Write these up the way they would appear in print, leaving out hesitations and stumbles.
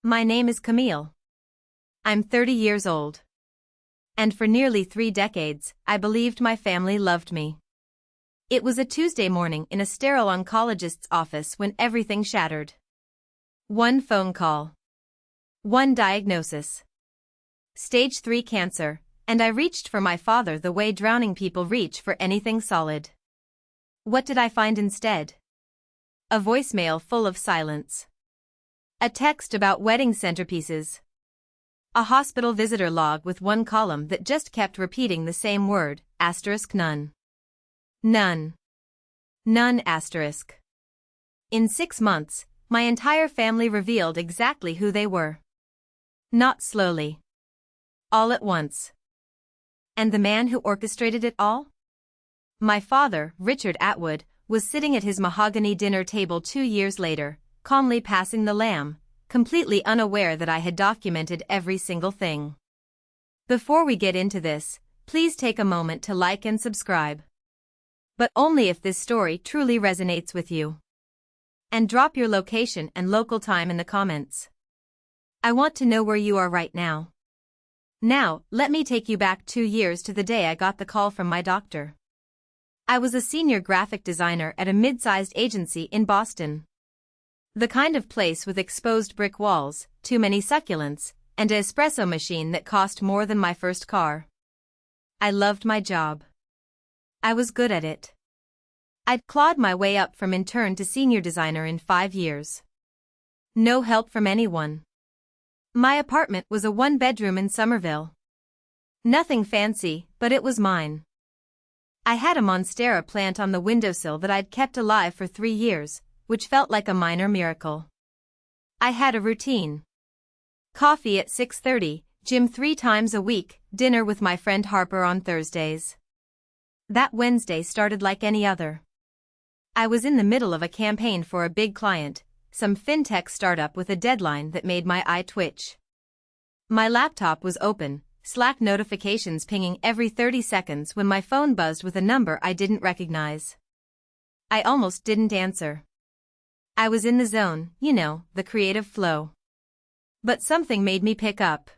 My name is Camille. I'm 30 years old. And for nearly 3 decades, I believed my family loved me. It was a Tuesday morning in a sterile oncologist's office when everything shattered. One phone call. One diagnosis. Stage 3 cancer, and I reached for my father the way drowning people reach for anything solid. What did I find instead? A voicemail full of silence. A text about wedding centerpieces. A hospital visitor log with one column that just kept repeating the same word, *none. None. None *. In 6 months, my entire family revealed exactly who they were. Not slowly. All at once. And the man who orchestrated it all? My father, Richard Atwood, was sitting at his mahogany dinner table 2 years later, calmly passing the lamb, completely unaware that I had documented every single thing. Before we get into this, please take a moment to like and subscribe. But only if this story truly resonates with you. And drop your location and local time in the comments. I want to know where you are right now. Now, let me take you back 2 years to the day I got the call from my doctor. I was a senior graphic designer at a mid-sized agency in Boston. The kind of place with exposed brick walls, too many succulents, and an espresso machine that cost more than my first car. I loved my job. I was good at it. I'd clawed my way up from intern to senior designer in 5 years. No help from anyone. My apartment was a 1-bedroom in Somerville. Nothing fancy, but it was mine. I had a monstera plant on the windowsill that I'd kept alive for 3 years, which felt like a minor miracle. I had a routine. Coffee at 6:30, gym 3 times a week, dinner with my friend Harper on Thursdays. That Wednesday started like any other. I was in the middle of a campaign for a big client, some fintech startup with a deadline that made my eye twitch. My laptop was open, Slack notifications pinging every 30 seconds when my phone buzzed with a number I didn't recognize. I almost didn't answer. I was in the zone, the creative flow. But something made me pick up.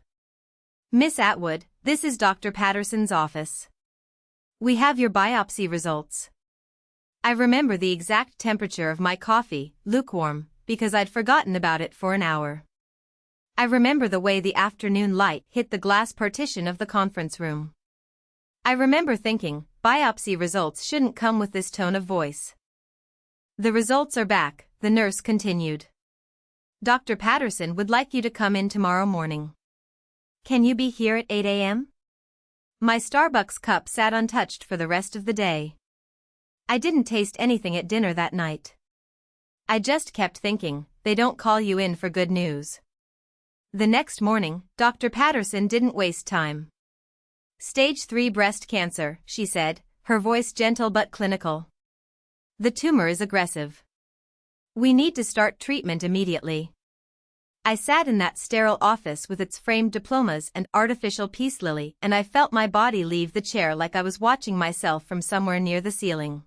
"Miss Atwood, this is Dr. Patterson's office. We have your biopsy results." I remember the exact temperature of my coffee, lukewarm, because I'd forgotten about it for an hour. I remember the way the afternoon light hit the glass partition of the conference room. I remember thinking, biopsy results shouldn't come with this tone of voice. "The results are back," the nurse continued. "Dr. Patterson would like you to come in tomorrow morning. Can you be here at 8 a.m.? My Starbucks cup sat untouched for the rest of the day. I didn't taste anything at dinner that night. I just kept thinking, they don't call you in for good news. The next morning, Dr. Patterson didn't waste time. "Stage 3 breast cancer," she said, her voice gentle but clinical. "The tumor is aggressive. We need to start treatment immediately." I sat in that sterile office with its framed diplomas and artificial peace lily, and I felt my body leave the chair like I was watching myself from somewhere near the ceiling.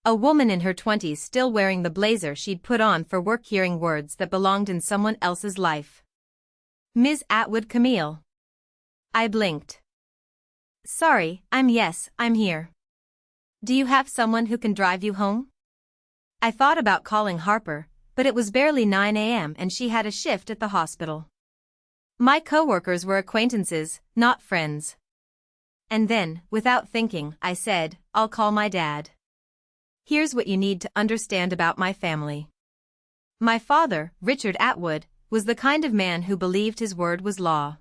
A woman in her 20s still wearing the blazer she'd put on for work, hearing words that belonged in someone else's life. "Ms. Atwood, Camille." I blinked. "Sorry, I'm here. Do you have someone who can drive you home?" I thought about calling Harper, but it was barely 9 a.m. and she had a shift at the hospital. My coworkers were acquaintances, not friends. And then, without thinking, I said, "I'll call my dad." Here's what you need to understand about my family. My father, Richard Atwood, was the kind of man who believed his word was law.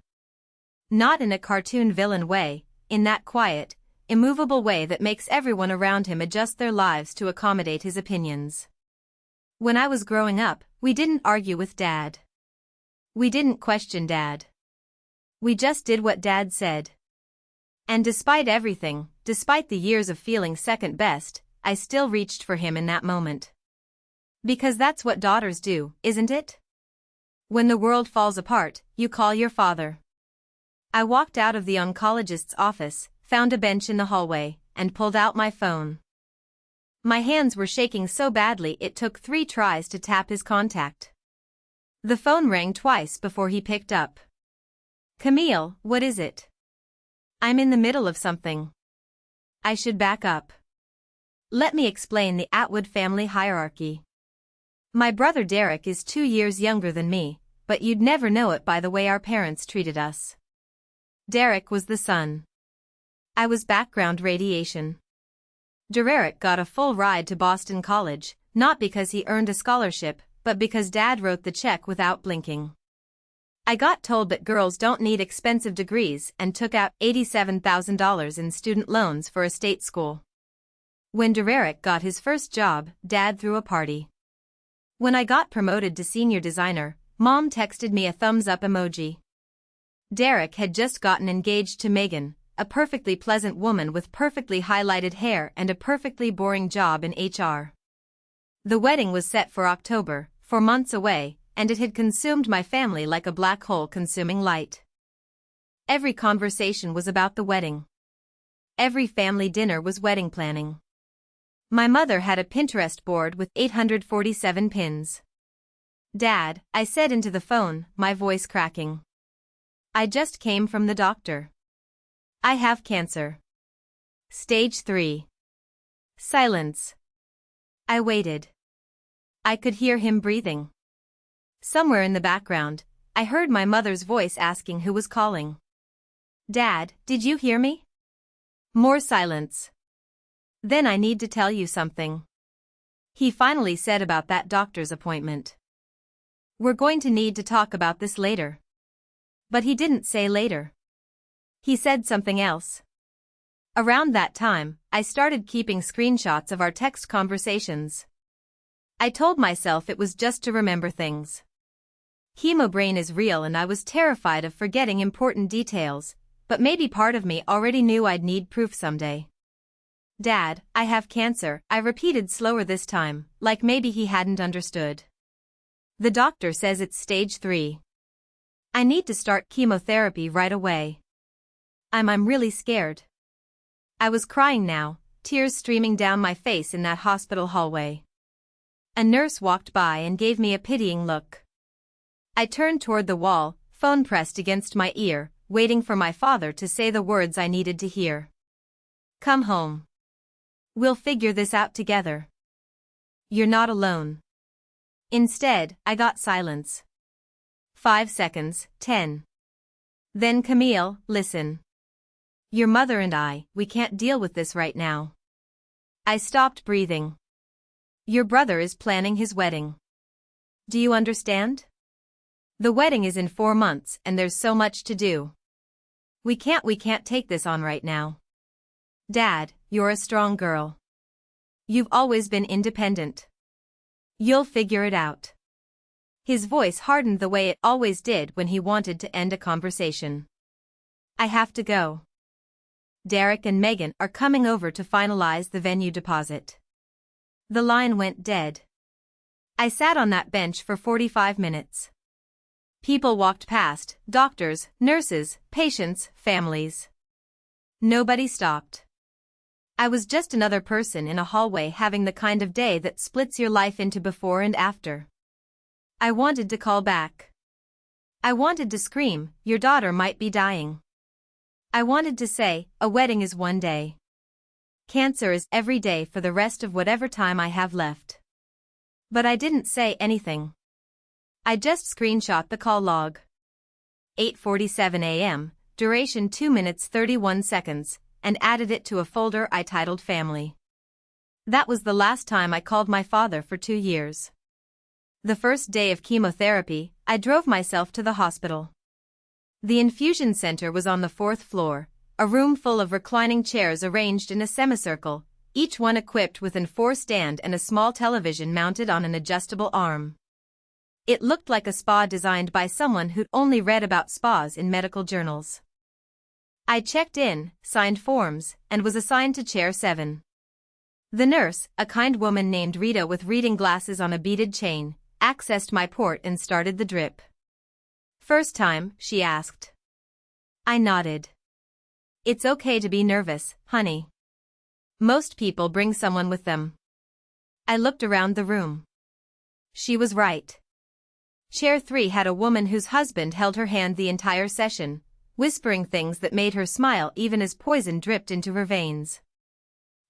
Not in a cartoon villain way, in that quiet, immovable way that makes everyone around him adjust their lives to accommodate his opinions. When I was growing up, we didn't argue with Dad. We didn't question Dad. We just did what Dad said. And despite everything, despite the years of feeling second best, I still reached for him in that moment. Because that's what daughters do, isn't it? When the world falls apart, you call your father. I walked out of the oncologist's office, found a bench in the hallway, and pulled out my phone. My hands were shaking so badly it took 3 tries to tap his contact. The phone rang twice before he picked up. Camille, what is it? I'm in the middle of something. I should back up. Let me explain the Atwood family hierarchy. My brother Derek is 2 years younger than me, but you'd never know it by the way our parents treated us. Derek was the son. I was background radiation. Derek got a full ride to Boston College, not because he earned a scholarship, but because Dad wrote the check without blinking. I got told that girls don't need expensive degrees and took out $87,000 in student loans for a state school. When Derek got his first job, Dad threw a party. When I got promoted to senior designer, Mom texted me a thumbs-up emoji. Derek had just gotten engaged to Megan, a perfectly pleasant woman with perfectly highlighted hair and a perfectly boring job in HR. The wedding was set for October, 4 months away, and it had consumed my family like a black hole consuming light. Every conversation was about the wedding. Every family dinner was wedding planning. My mother had a Pinterest board with 847 pins. Dad, I said into the phone, my voice cracking. I just came from the doctor. I have cancer. Stage 3. Silence. I waited. I could hear him breathing. Somewhere in the background, I heard my mother's voice asking who was calling. Dad, did you hear me? More silence. Then I need to tell you something. He finally said about that doctor's appointment. We're going to need to talk about this later. But he didn't say later. He said something else. Around that time, I started keeping screenshots of our text conversations. I told myself it was just to remember things. Chemo brain is real and I was terrified of forgetting important details, but maybe part of me already knew I'd need proof someday. Dad, I have cancer, I repeated slower this time, like maybe he hadn't understood. The doctor says it's stage 3. I need to start chemotherapy right away. I'm really scared. I was crying now, tears streaming down my face in that hospital hallway. A nurse walked by and gave me a pitying look. I turned toward the wall, phone pressed against my ear, waiting for my father to say the words I needed to hear. Come home. We'll figure this out together. You're not alone. Instead, I got silence. 5 seconds, 10. Then Camille, listen. Your mother and we can't deal with this right now. I stopped breathing. Your brother is planning his wedding. Do you understand? The wedding is in 4 months and there's so much to do. We can't take this on right now. Dad, you're a strong girl. You've always been independent. You'll figure it out. His voice hardened the way it always did when he wanted to end a conversation. I have to go. Derek and Megan are coming over to finalize the venue deposit. The line went dead. I sat on that bench for 45 minutes. People walked past, doctors, nurses, patients, families. Nobody stopped. I was just another person in a hallway having the kind of day that splits your life into before and after. I wanted to call back. I wanted to scream, your daughter might be dying. I wanted to say, a wedding is one day. Cancer is every day for the rest of whatever time I have left. But I didn't say anything. I just screenshot the call log. 8:47 a.m., duration 2 minutes 31 seconds, and added it to a folder I titled Family. That was the last time I called my father for 2 years. The first day of chemotherapy, I drove myself to the hospital. The infusion center was on the 4th floor, a room full of reclining chairs arranged in a semicircle, each one equipped with an 4-stand and a small television mounted on an adjustable arm. It looked like a spa designed by someone who'd only read about spas in medical journals. I checked in, signed forms, and was assigned to chair 7. The nurse, a kind woman named Rita with reading glasses on a beaded chain, accessed my port and started the drip. First time, she asked. I nodded. It's okay to be nervous, honey. Most people bring someone with them. I looked around the room. She was right. Chair 3 had a woman whose husband held her hand the entire session, whispering things that made her smile even as poison dripped into her veins.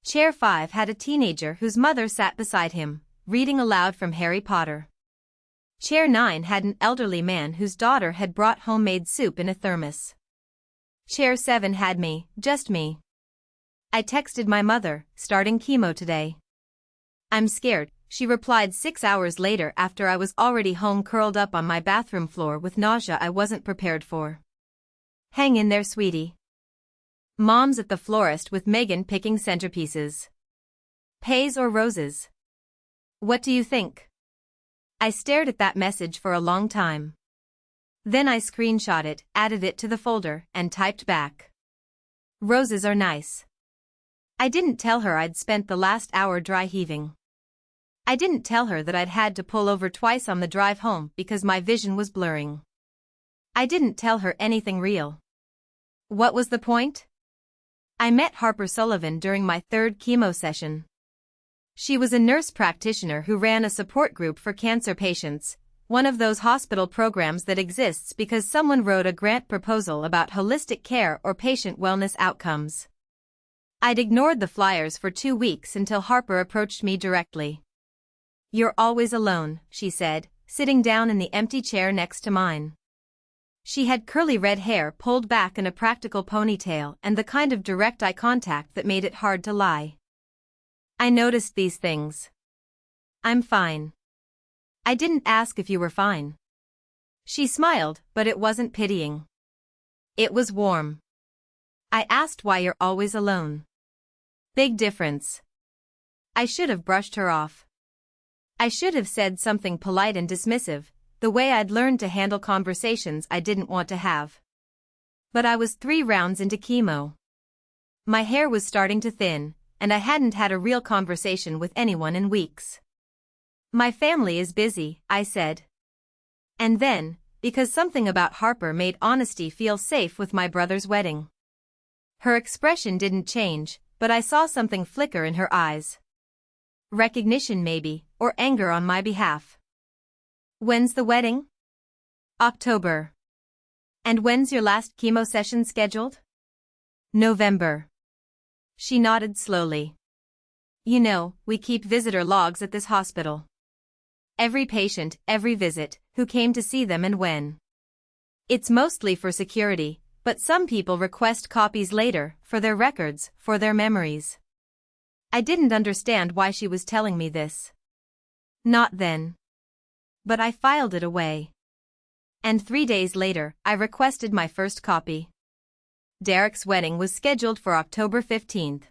Chair 5 had a teenager whose mother sat beside him, reading aloud from Harry Potter. Chair 9 had an elderly man whose daughter had brought homemade soup in a thermos. Chair 7 had me, just me. I texted my mother, starting chemo today. I'm scared, she replied 6 hours later after I was already home curled up on my bathroom floor with nausea I wasn't prepared for. Hang in there, sweetie. Mom's at the florist with Megan picking centerpieces. Pays or roses? What do you think? I stared at that message for a long time. Then I screenshot it, added it to the folder, and typed back. Roses are nice. I didn't tell her I'd spent the last hour dry heaving. I didn't tell her that I'd had to pull over twice on the drive home because my vision was blurring. I didn't tell her anything real. What was the point? I met Harper Sullivan during my 3rd chemo session. She was a nurse practitioner who ran a support group for cancer patients, one of those hospital programs that exists because someone wrote a grant proposal about holistic care or patient wellness outcomes. I'd ignored the flyers for 2 weeks until Harper approached me directly. You're always alone, she said, sitting down in the empty chair next to mine. She had curly red hair pulled back in a practical ponytail and the kind of direct eye contact that made it hard to lie. I noticed these things. I'm fine. I didn't ask if you were fine. She smiled, but it wasn't pitying. It was warm. I asked why you're always alone. Big difference. I should have brushed her off. I should have said something polite and dismissive, the way I'd learned to handle conversations I didn't want to have. But I was 3 rounds into chemo. My hair was starting to thin, and I hadn't had a real conversation with anyone in weeks. My family is busy, I said. And then, because something about Harper made honesty feel safe with my brother's wedding. Her expression didn't change, but I saw something flicker in her eyes. Recognition maybe, or anger on my behalf. When's the wedding? October. And when's your last chemo session scheduled? November. She nodded slowly. You know, we keep visitor logs at this hospital. Every patient, every visit, who came to see them and when. It's mostly for security, but some people request copies later, for their records, for their memories. I didn't understand why she was telling me this. Not then. But I filed it away. And 3 days later, I requested my first copy. Derek's wedding was scheduled for October 15th.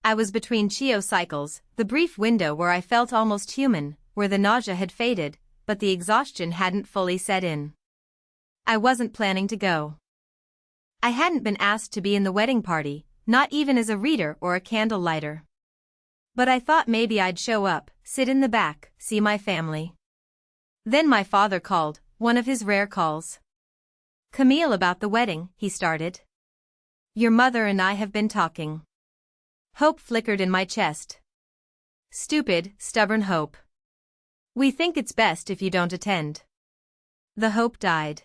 I was between chemo cycles, the brief window where I felt almost human, where the nausea had faded, but the exhaustion hadn't fully set in. I wasn't planning to go. I hadn't been asked to be in the wedding party, not even as a reader or a candle lighter. But I thought maybe I'd show up, sit in the back, see my family. Then my father called, one of his rare calls. Camille, about the wedding, he started. Your mother and I have been talking. Hope flickered in my chest. Stupid, stubborn hope. We think it's best if you don't attend. The hope died.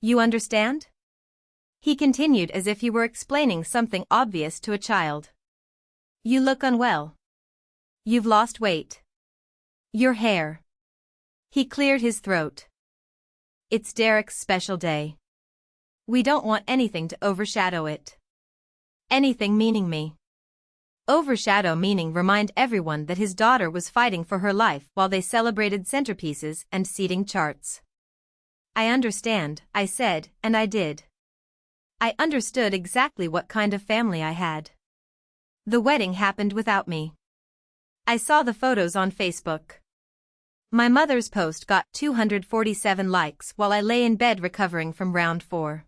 You understand? He continued as if he were explaining something obvious to a child. You look unwell. You've lost weight. Your hair. He cleared his throat. It's Derek's special day. We don't want anything to overshadow it. Anything meaning me. Overshadow meaning remind everyone that his daughter was fighting for her life while they celebrated centerpieces and seating charts. I understand, I said, and I did. I understood exactly what kind of family I had. The wedding happened without me. I saw the photos on Facebook. My mother's post got 247 likes while I lay in bed recovering from round 4.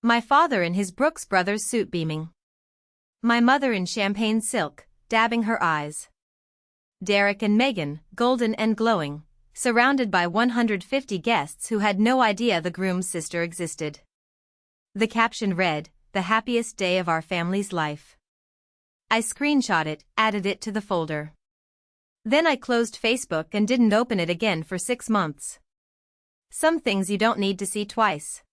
My father in his Brooks Brothers suit beaming. My mother in champagne silk, dabbing her eyes. Derek and Megan, golden and glowing, surrounded by 150 guests who had no idea the groom's sister existed. The caption read, "The happiest day of our family's life." I screenshot it, added it to the folder. Then I closed Facebook and didn't open it again for 6 months. Some things you don't need to see twice.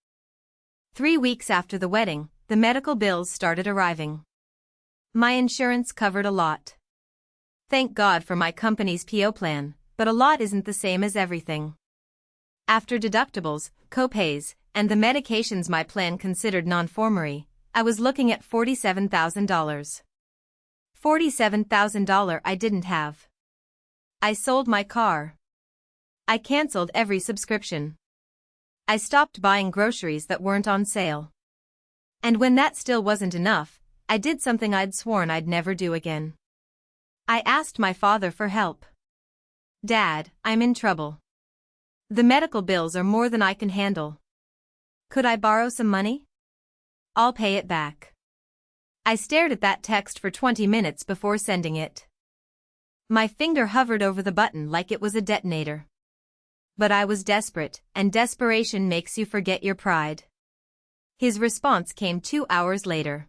3 weeks after the wedding, the medical bills started arriving. My insurance covered a lot. Thank God for my company's PO plan, but a lot isn't the same as everything. After deductibles, co-pays, and the medications my plan considered non-formary, I was looking at $47,000. $47,000 I didn't have. I sold my car. I canceled every subscription. I stopped buying groceries that weren't on sale. And when that still wasn't enough, I did something I'd sworn I'd never do again. I asked my father for help. Dad, I'm in trouble. The medical bills are more than I can handle. Could I borrow some money? I'll pay it back. I stared at that text for 20 minutes before sending it. My finger hovered over the button like it was a detonator. But I was desperate, and desperation makes you forget your pride. His response came 2 hours later.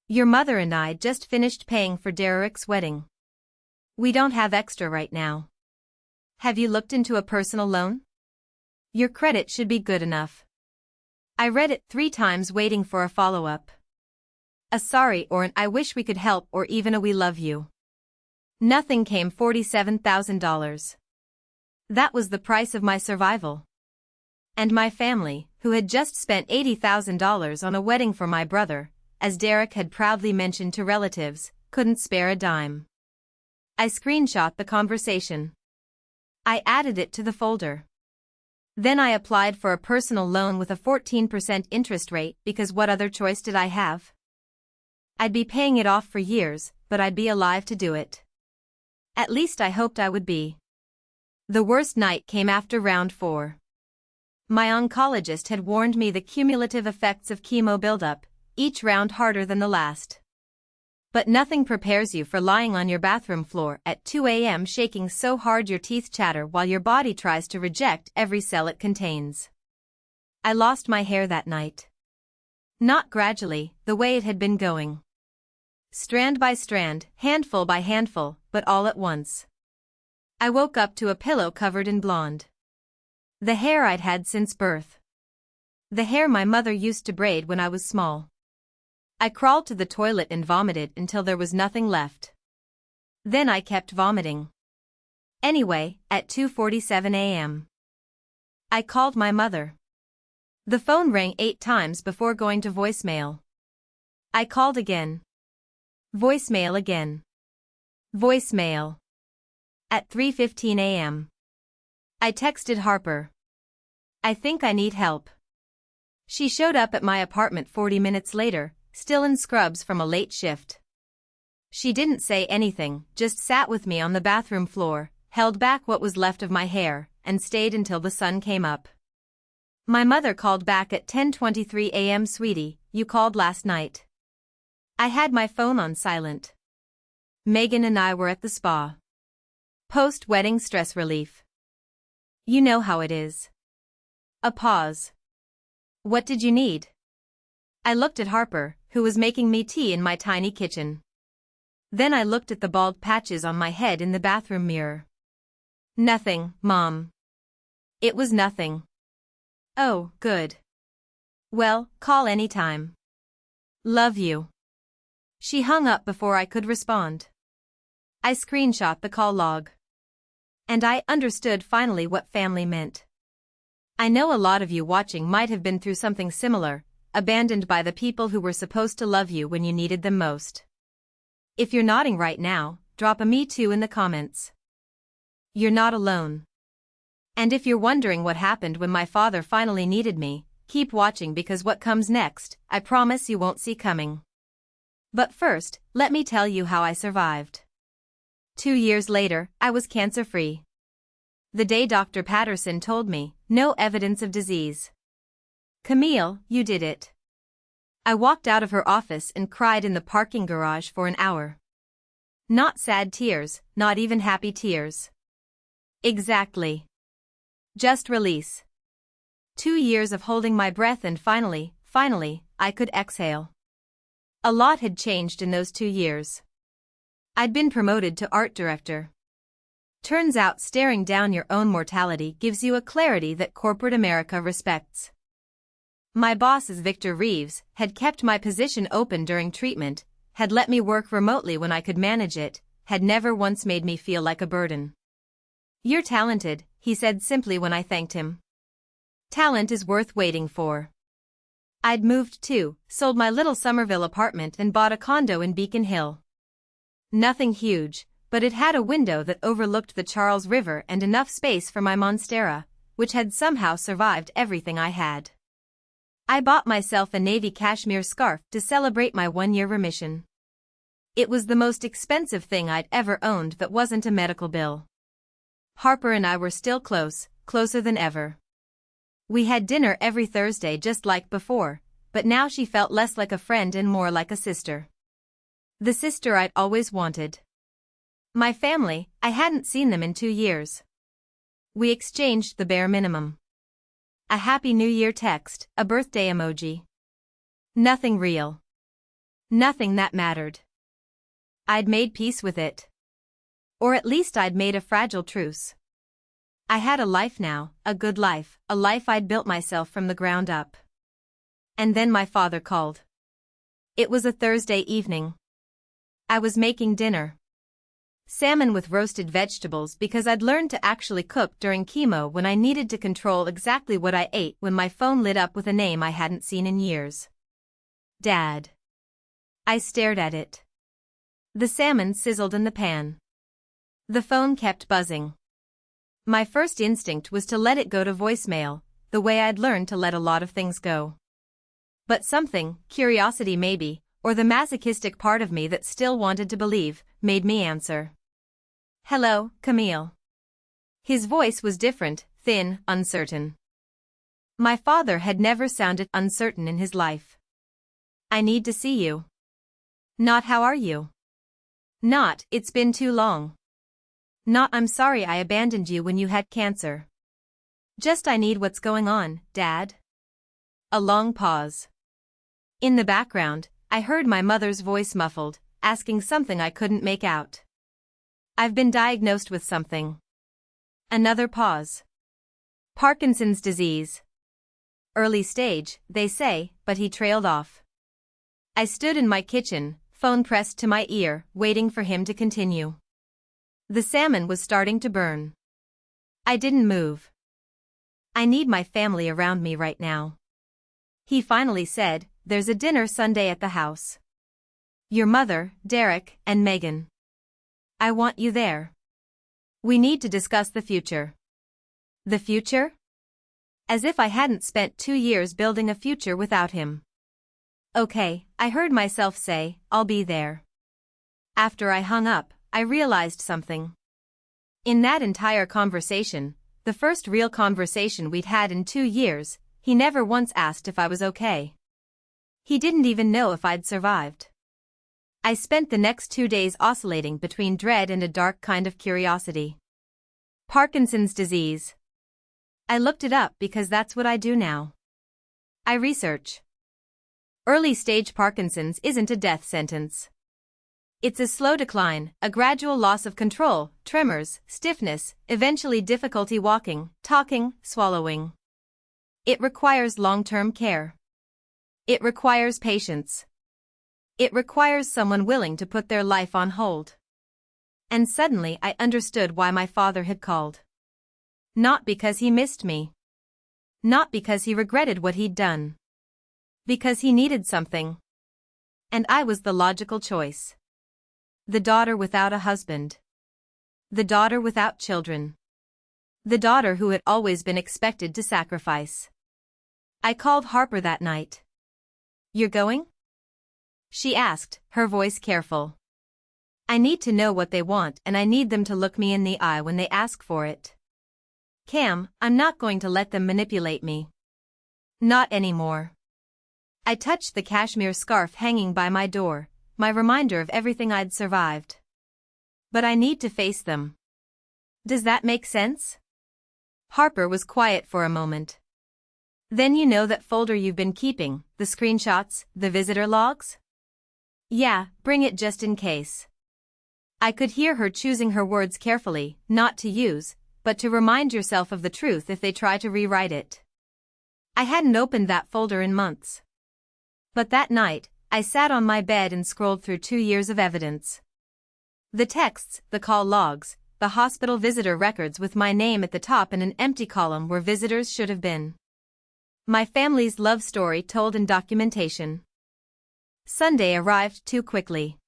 Your mother and I just finished paying for Derek's wedding. We don't have extra right now. Have you looked into a personal loan? Your credit should be good enough. I read it 3 times waiting for a follow-up. A sorry or an I wish we could help or even a we love you. Nothing came. $47,000. That was the price of my survival. And my family, who had just spent $80,000 on a wedding for my brother, as Derek had proudly mentioned to relatives, couldn't spare a dime. I screenshot the conversation. I added it to the folder. Then I applied for a personal loan with a 14% interest rate because what other choice did I have? I'd be paying it off for years, but I'd be alive to do it. At least I hoped I would be. The worst night came after round 4. My oncologist had warned me the cumulative effects of chemo buildup, each round harder than the last. But nothing prepares you for lying on your bathroom floor at 2 a.m. shaking so hard your teeth chatter while your body tries to reject every cell it contains. I lost my hair that night. Not gradually, the way it had been going. Strand by strand, handful by handful, but all at once. I woke up to a pillow covered in blonde. The hair I'd had since birth. The hair my mother used to braid when I was small. I crawled to the toilet and vomited until there was nothing left. Then I kept vomiting. Anyway, at 2:47 a.m. I called my mother. The phone rang 8 times before going to voicemail. I called again. Voicemail again. Voicemail. At 3:15 a.m. I texted Harper. I think I need help. She showed up at my apartment 40 minutes later, still in scrubs from a late shift. She didn't say anything, just sat with me on the bathroom floor, held back what was left of my hair, and stayed until the sun came up. My mother called back at 10:23 a.m. Sweetie, you called last night. I had my phone on silent. Megan and I were at the spa. Post-wedding stress relief. You know how it is. A pause. What did you need? I looked at Harper, who was making me tea in my tiny kitchen. Then I looked at the bald patches on my head in the bathroom mirror. Nothing, Mom. It was nothing. Oh, good. Well, call anytime. Love you. She hung up before I could respond. I screenshot the call log. And I understood finally what family meant. I know a lot of you watching might have been through something similar, abandoned by the people who were supposed to love you when you needed them most. If you're nodding right now, drop a me too in the comments. You're not alone. And if you're wondering what happened when my father finally needed me, keep watching because what comes next, I promise you won't see coming. But first, let me tell you how I survived. 2 years later, I was cancer-free. The day Dr. Patterson told me, no evidence of disease. Camille, you did it. I walked out of her office and cried in the parking garage for an hour. Not sad tears, not even happy tears. Exactly. Just release. 2 years of holding my breath and finally, I could exhale. A lot had changed in those 2 years. I'd been promoted to art director. Turns out staring down your own mortality gives you a clarity that corporate America respects. My bosses, Victor Reeves, had kept my position open during treatment, had let me work remotely when I could manage it, had never once made me feel like a burden. "You're talented," he said simply when I thanked him. "Talent is worth waiting for." I'd moved too, sold my little Somerville apartment and bought a condo in Beacon Hill. Nothing huge, but it had a window that overlooked the Charles River and enough space for my monstera, which had somehow survived everything I had. I bought myself a navy cashmere scarf to celebrate my 1-year remission. It was the most expensive thing I'd ever owned that wasn't a medical bill. Harper and I were still close, closer than ever. We had dinner every Thursday just like before, but now she felt less like a friend and more like a sister. The sister I'd always wanted. My family, I hadn't seen them in 2 years. We exchanged the bare minimum. A Happy New Year text, a birthday emoji. Nothing real. Nothing that mattered. I'd made peace with it. Or at least I'd made a fragile truce. I had a life now, a good life, a life I'd built myself from the ground up. And then my father called. It was a Thursday evening. I was making dinner. Salmon with roasted vegetables because I'd learned to actually cook during chemo when I needed to control exactly what I ate when my phone lit up with a name I hadn't seen in years. Dad. I stared at it. The salmon sizzled in the pan. The phone kept buzzing. My first instinct was to let it go to voicemail, the way I'd learned to let a lot of things go. But something, curiosity maybe, or the masochistic part of me that still wanted to believe, made me answer. "Hello, Camille." His voice was different, thin, uncertain. My father had never sounded uncertain in his life. "I need to see you." Not "how are you?" Not "it's been too long." Not "I'm sorry I abandoned you when you had cancer." Just "I need what's going on, Dad." A long pause. In the background, I heard my mother's voice muffled, asking something I couldn't make out. "I've been diagnosed with something." Another pause. "Parkinson's disease." "Early stage, they say," but he trailed off. I stood in my kitchen, phone pressed to my ear, waiting for him to continue. The salmon was starting to burn. I didn't move. "I need my family around me right now." He finally said, "There's a dinner Sunday at the house. Your mother, Derek, and Megan. I want you there. We need to discuss the future." The future? As if I hadn't spent 2 years building a future without him. "Okay," I heard myself say, "I'll be there." After I hung up, I realized something. In that entire conversation, the first real conversation we'd had in 2 years, he never once asked if I was okay. He didn't even know if I'd survived. I spent the next 2 days oscillating between dread and a dark kind of curiosity. Parkinson's disease. I looked it up because that's what I do now. I research. Early-stage Parkinson's isn't a death sentence. It's a slow decline, a gradual loss of control, tremors, stiffness, eventually difficulty walking, talking, swallowing. It requires long-term care. It requires patience. It requires someone willing to put their life on hold. And suddenly I understood why my father had called. Not because he missed me. Not because he regretted what he'd done. Because he needed something. And I was the logical choice. The daughter without a husband. The daughter without children. The daughter who had always been expected to sacrifice. I called Harper that night. "You're going?" she asked, her voice careful. "I need to know what they want and I need them to look me in the eye when they ask for it. Cam, I'm not going to let them manipulate me. Not anymore." I touched the cashmere scarf hanging by my door, my reminder of everything I'd survived. "But I need to face them. Does that make sense?" Harper was quiet for a moment. "Then you know that folder you've been keeping, the screenshots, the visitor logs?" "Yeah, bring it just in case." I could hear her choosing her words carefully, not to use, but to remind yourself of the truth if they try to rewrite it. I hadn't opened that folder in months. But that night, I sat on my bed and scrolled through 2 years of evidence. The texts, the call logs, the hospital visitor records with my name at the top and an empty column where visitors should have been. My family's love story told in documentation. Sunday arrived too quickly.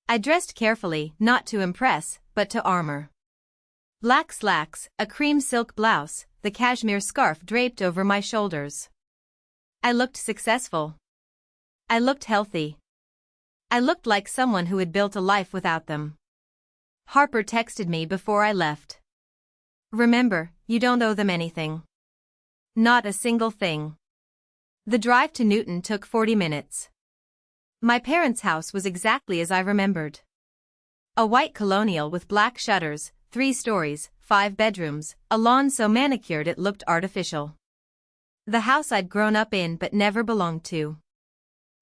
I dressed carefully, not to impress, but to armor. Black slacks, a cream silk blouse, the cashmere scarf draped over my shoulders. I looked successful. I looked healthy. I looked like someone who had built a life without them. Harper texted me before I left. Remember, you don't owe them anything. Not a single thing. The drive to Newton took 40 minutes. My parents' house was exactly as I remembered. A white colonial with black shutters, 3 stories, 5 bedrooms, a lawn so manicured it looked artificial. The house I'd grown up in but never belonged to.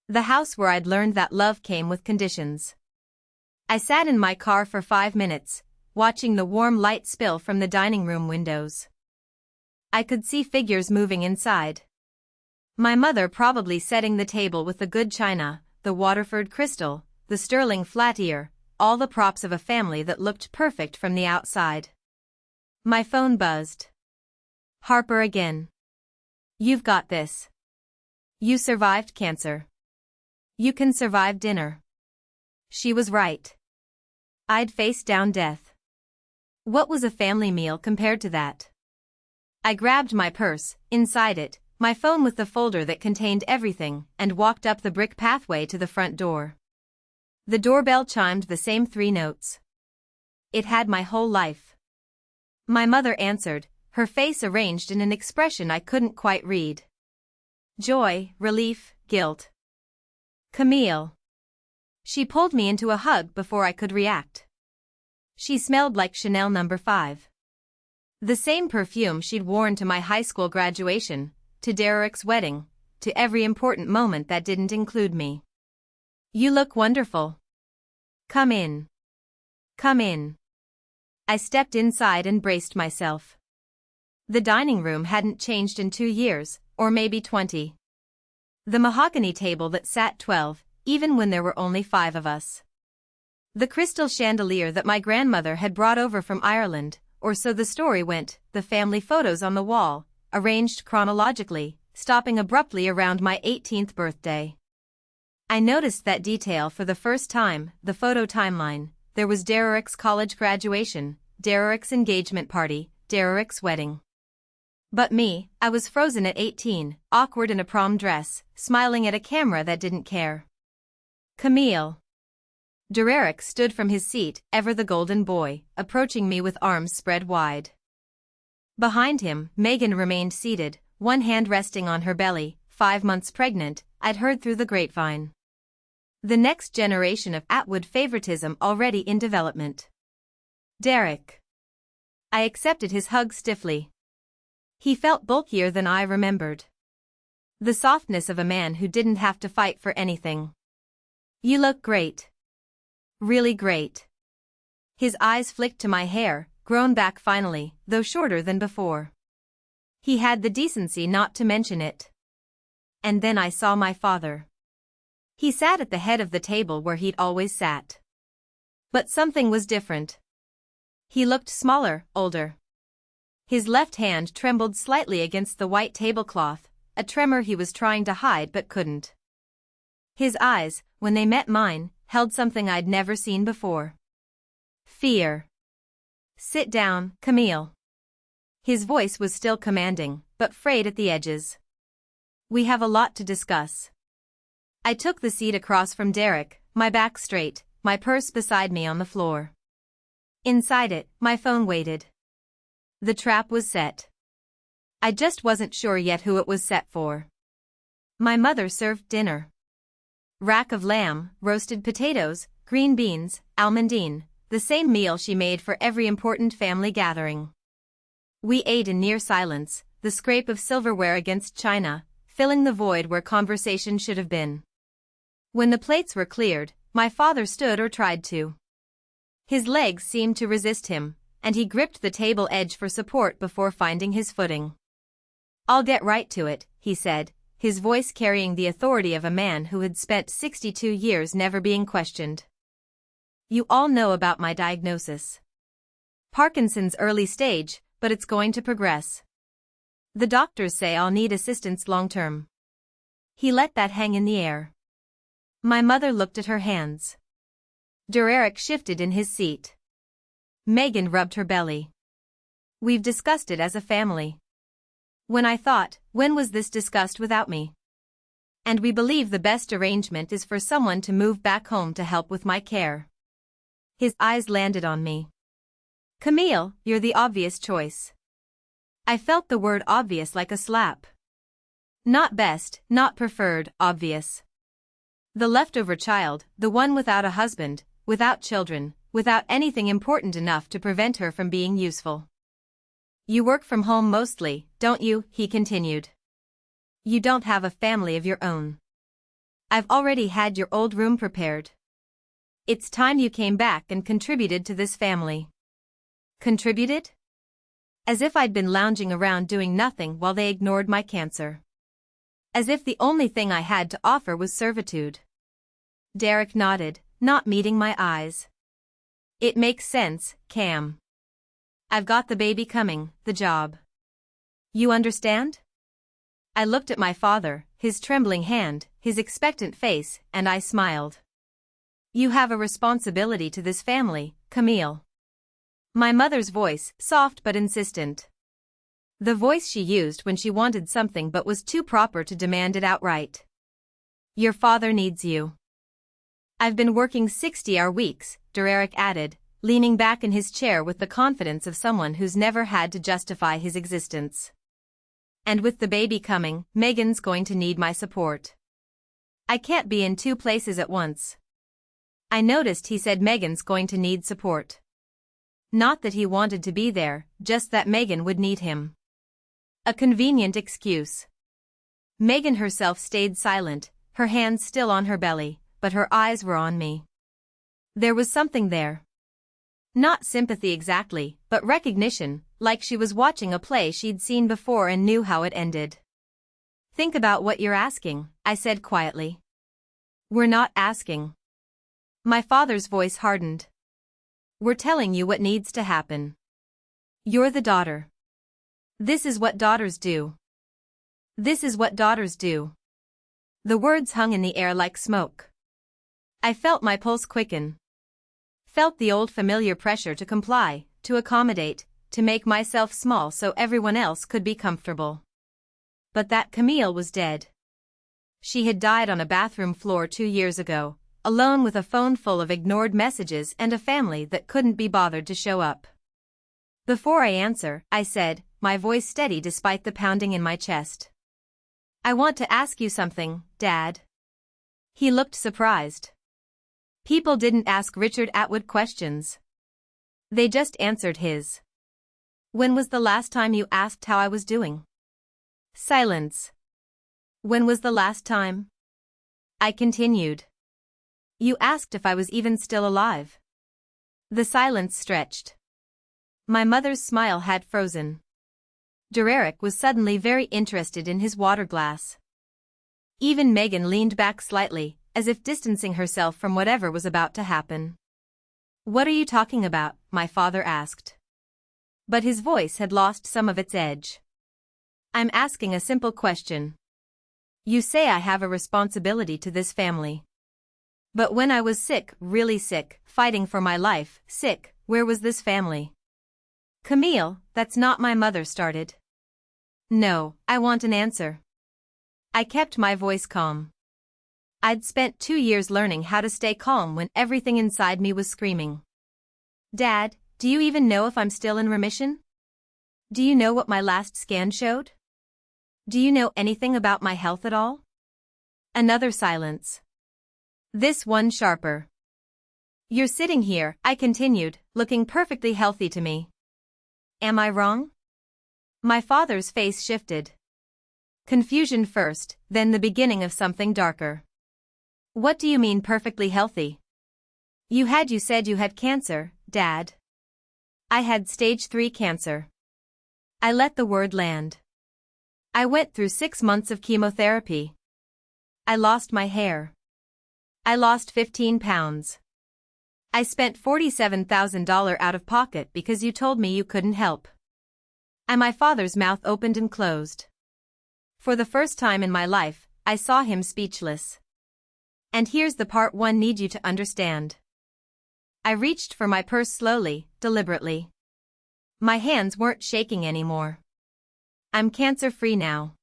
The house where I'd learned that love came with conditions. I sat in my car for 5 minutes, watching the warm light spill from the dining room windows. I could see figures moving inside. My mother probably setting the table with the good china, the Waterford crystal, the sterling flat ear, all the props of a family that looked perfect from the outside. My phone buzzed. Harper again. You've got this. You survived cancer. You can survive dinner. She was right. I'd faced down death. What was a family meal compared to that? I grabbed my purse, inside it, my phone with the folder that contained everything, and walked up the brick pathway to the front door. The doorbell chimed the same 3 notes. It had my whole life. My mother answered, her face arranged in an expression I couldn't quite read. Joy, relief, guilt. Camille. She pulled me into a hug before I could react. She smelled like Chanel No. 5. The same perfume she'd worn to my high school graduation, to Derek's wedding, to every important moment that didn't include me. You look wonderful. Come in. Come in. I stepped inside and braced myself. The dining room hadn't changed in 2 years, or maybe 20. The mahogany table that sat 12, even when there were only 5 of us. The crystal chandelier that my grandmother had brought over from Ireland, or so the story went, the family photos on the wall, arranged chronologically, stopping abruptly around my 18th birthday. I noticed that detail for the first time, the photo timeline. There was Derek's college graduation, Derek's engagement party, Derek's wedding. But me, I was frozen at 18, awkward in a prom dress, smiling at a camera that didn't care. Camille. Derek stood from his seat, ever the golden boy, approaching me with arms spread wide. Behind him, Megan remained seated, one hand resting on her belly, 5 months pregnant, I'd heard through the grapevine. The next generation of Atwood favoritism already in development. Derek. I accepted his hug stiffly. He felt bulkier than I remembered. The softness of a man who didn't have to fight for anything. You look great. Really great. His eyes flicked to my hair, grown back finally, though shorter than before. He had the decency not to mention it. And then I saw my father. He sat at the head of the table where he'd always sat. But something was different. He looked smaller, older. His left hand trembled slightly against the white tablecloth, a tremor he was trying to hide but couldn't. His eyes, when they met mine, held something I'd never seen before. Fear. Sit down, Camille. His voice was still commanding, but frayed at the edges. We have a lot to discuss. I took the seat across from Derek, my back straight, my purse beside me on the floor. Inside it, my phone waited. The trap was set. I just wasn't sure yet who it was set for. My mother served dinner. Rack of lamb, roasted potatoes, green beans, almondine, the same meal she made for every important family gathering. We ate in near silence, the scrape of silverware against china, filling the void where conversation should have been. When the plates were cleared, my father stood or tried to. His legs seemed to resist him, and he gripped the table edge for support before finding his footing. "I'll get right to it," he said, his voice carrying the authority of a man who had spent 62 years never being questioned. "You all know about my diagnosis. Parkinson's early stage, but it's going to progress. The doctors say I'll need assistance long-term." He let that hang in the air. My mother looked at her hands. Derek shifted in his seat. Megan rubbed her belly. "We've discussed it as a family. When was this discussed without me? And we believe the best arrangement is for someone to move back home to help with my care." His eyes landed on me. "Camille, you're the obvious choice." I felt the word obvious like a slap. Not best, not preferred, obvious. The leftover child, the one without a husband, without children, without anything important enough to prevent her from being useful. "You work from home mostly, don't you?" he continued. "You don't have a family of your own. I've already had your old room prepared. It's time you came back and contributed to this family." Contributed? As if I'd been lounging around doing nothing while they ignored my cancer. As if the only thing I had to offer was servitude. Derek nodded, not meeting my eyes. "It makes sense, Cam. I've got the baby coming, the job. You understand?" I looked at my father, his trembling hand, his expectant face, and I smiled. "You have a responsibility to this family, Camille." My mother's voice, soft but insistent. The voice she used when she wanted something but was too proper to demand it outright. "Your father needs you." "I've been working 60-hour weeks," Derek added, leaning back in his chair with the confidence of someone who's never had to justify his existence. "And with the baby coming, Megan's going to need my support. I can't be in two places at once." I noticed he said Megan's going to need support. Not that he wanted to be there, just that Megan would need him. A convenient excuse. Megan herself stayed silent, her hands still on her belly, but her eyes were on me. There was something there. Not sympathy exactly, but recognition, like she was watching a play she'd seen before and knew how it ended. "Think about what you're asking," I said quietly. "We're not asking." My father's voice hardened. "We're telling you what needs to happen. You're the daughter. This is what daughters do. This is what daughters do." The words hung in the air like smoke. I felt my pulse quicken. Felt the old familiar pressure to comply, to accommodate, to make myself small so everyone else could be comfortable. But that Camille was dead. She had died on a bathroom floor 2 years ago, alone with a phone full of ignored messages and a family that couldn't be bothered to show up. "Before I answer," I said, my voice steady despite the pounding in my chest. "I want to ask you something, Dad." He looked surprised. People didn't ask Richard Atwood questions. They just answered his. "When was the last time you asked how I was doing?" Silence. "When was the last time?" I continued. "You asked if I was even still alive." The silence stretched. My mother's smile had frozen. Derek was suddenly very interested in his water glass. Even Megan leaned back slightly, as if distancing herself from whatever was about to happen. "What are you talking about?" my father asked. But his voice had lost some of its edge. "I'm asking a simple question. You say I have a responsibility to this family. But when I was sick, really sick, fighting for my life, sick, where was this family?" "Camille, that's not," my mother started. "No, I want an answer." I kept my voice calm. I'd spent 2 years learning how to stay calm when everything inside me was screaming. "Dad, do you even know if I'm still in remission? Do you know what my last scan showed? Do you know anything about my health at all?" Another silence. This one sharper. "You're sitting here," I continued, "looking perfectly healthy to me. Am I wrong?" My father's face shifted. Confusion first, then the beginning of something darker. "What do you mean perfectly healthy? You said you had cancer, Dad. I had stage 3 cancer. I let the word land. I went through 6 months of chemotherapy. I lost my hair. I lost 15 pounds. I spent $47,000 out of pocket because you told me you couldn't help. And my father's mouth opened and closed. For the first time in my life, I saw him speechless. And here's the part one need you to understand. I reached for my purse slowly, deliberately. My hands weren't shaking anymore. I'm cancer-free now.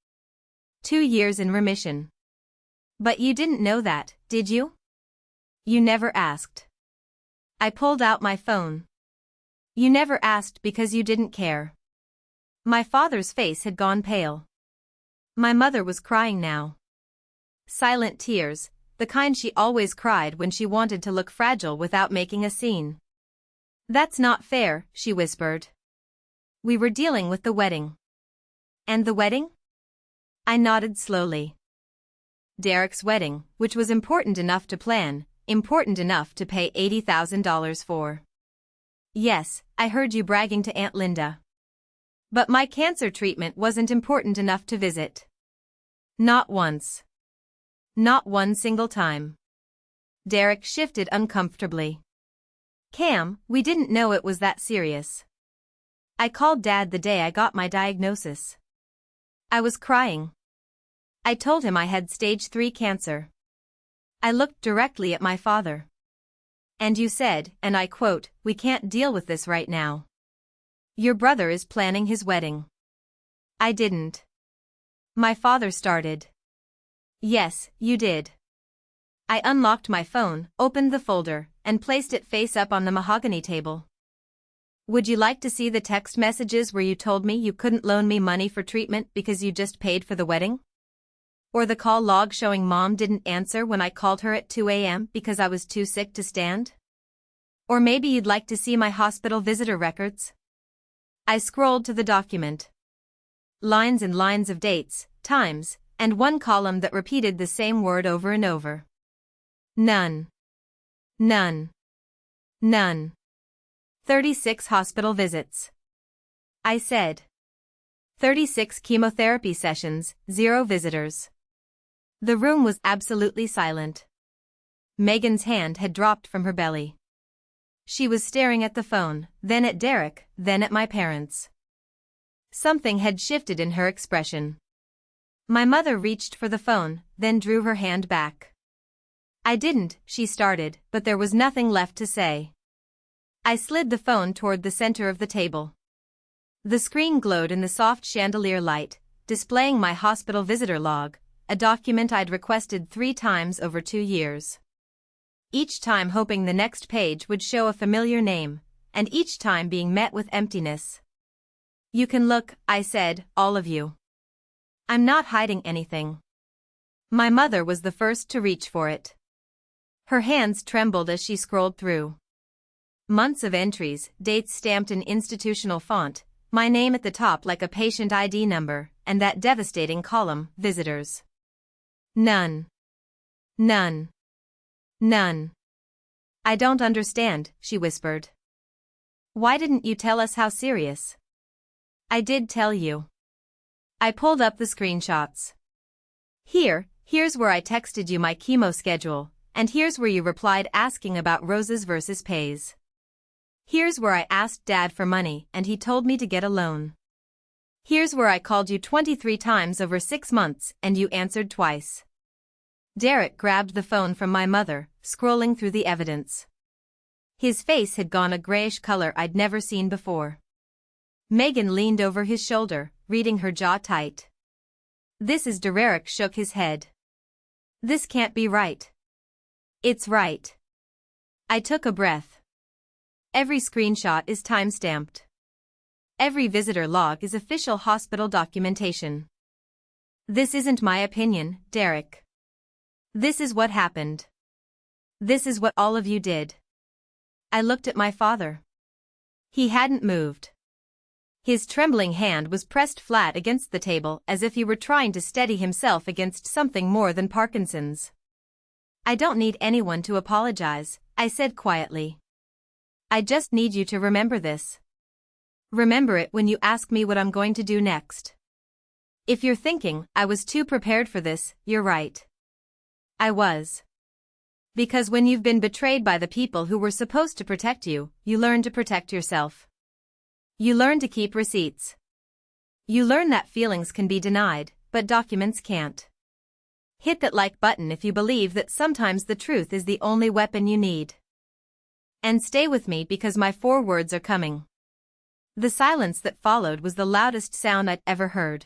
2 years in remission. But you didn't know that, did you? You never asked. I pulled out my phone. You never asked because you didn't care. My father's face had gone pale. My mother was crying now. Silent tears, the kind she always cried when she wanted to look fragile without making a scene. That's not fair, she whispered. We were dealing with the wedding. And the wedding? I nodded slowly. Derek's wedding, which was important enough to plan, important enough to pay $80,000 for. Yes, I heard you bragging to Aunt Linda. But my cancer treatment wasn't important enough to visit. Not once. Not one single time. Derek shifted uncomfortably. Cam, we didn't know it was that serious. I called Dad the day I got my diagnosis. I was crying. I told him I had stage 3 cancer. I looked directly at my father. And you said, and I quote, "We can't deal with this right now. Your brother is planning his wedding." I didn't. My father started. Yes, you did. I unlocked my phone, opened the folder, and placed it face up on the mahogany table. Would you like to see the text messages where you told me you couldn't loan me money for treatment because you just paid for the wedding? Or the call log showing Mom didn't answer when I called her at 2 a.m. because I was too sick to stand? Or maybe you'd like to see my hospital visitor records? I scrolled to the document. Lines and lines of dates, times, and one column that repeated the same word over and over. None. None. None. 36 hospital visits. I said. 36 chemotherapy sessions, 0 visitors. The room was absolutely silent. Megan's hand had dropped from her belly. She was staring at the phone, then at Derek, then at my parents. Something had shifted in her expression. My mother reached for the phone, then drew her hand back. I didn't, she started, but there was nothing left to say. I slid the phone toward the center of the table. The screen glowed in the soft chandelier light, displaying my hospital visitor log, a document I'd requested 3 times over 2 years. Each time hoping the next page would show a familiar name, and each time being met with emptiness. You can look, I said, all of you. I'm not hiding anything. My mother was the first to reach for it. Her hands trembled as she scrolled through. Months of entries, dates stamped in institutional font, my name at the top like a patient ID number, and that devastating column, visitors. None. None. None. I don't understand, she whispered. Why didn't you tell us how serious? I did tell you. I pulled up the screenshots. Here's where I texted you my chemo schedule, and here's where you replied asking about roses versus pays. Here's where I asked Dad for money and he told me to get a loan. Here's where I called you 23 times over 6 months and you answered twice. Derek grabbed the phone from my mother, scrolling through the evidence. His face had gone a grayish color I'd never seen before. Megan leaned over his shoulder, reading her jaw tight. This is Derek shook his head. This can't be right. It's right. I took a breath. Every screenshot is time-stamped. Every visitor log is official hospital documentation. This isn't my opinion, Derek. This is what happened. This is what all of you did. I looked at my father. He hadn't moved. His trembling hand was pressed flat against the table as if he were trying to steady himself against something more than Parkinson's. I don't need anyone to apologize, I said quietly. I just need you to remember this. Remember it when you ask me what I'm going to do next. If you're thinking, I was too prepared for this, you're right. I was. Because when you've been betrayed by the people who were supposed to protect you, you learn to protect yourself. You learn to keep receipts. You learn that feelings can be denied, but documents can't. Hit that like button if you believe that sometimes the truth is the only weapon you need. And stay with me because my 4 words are coming. The silence that followed was the loudest sound I'd ever heard.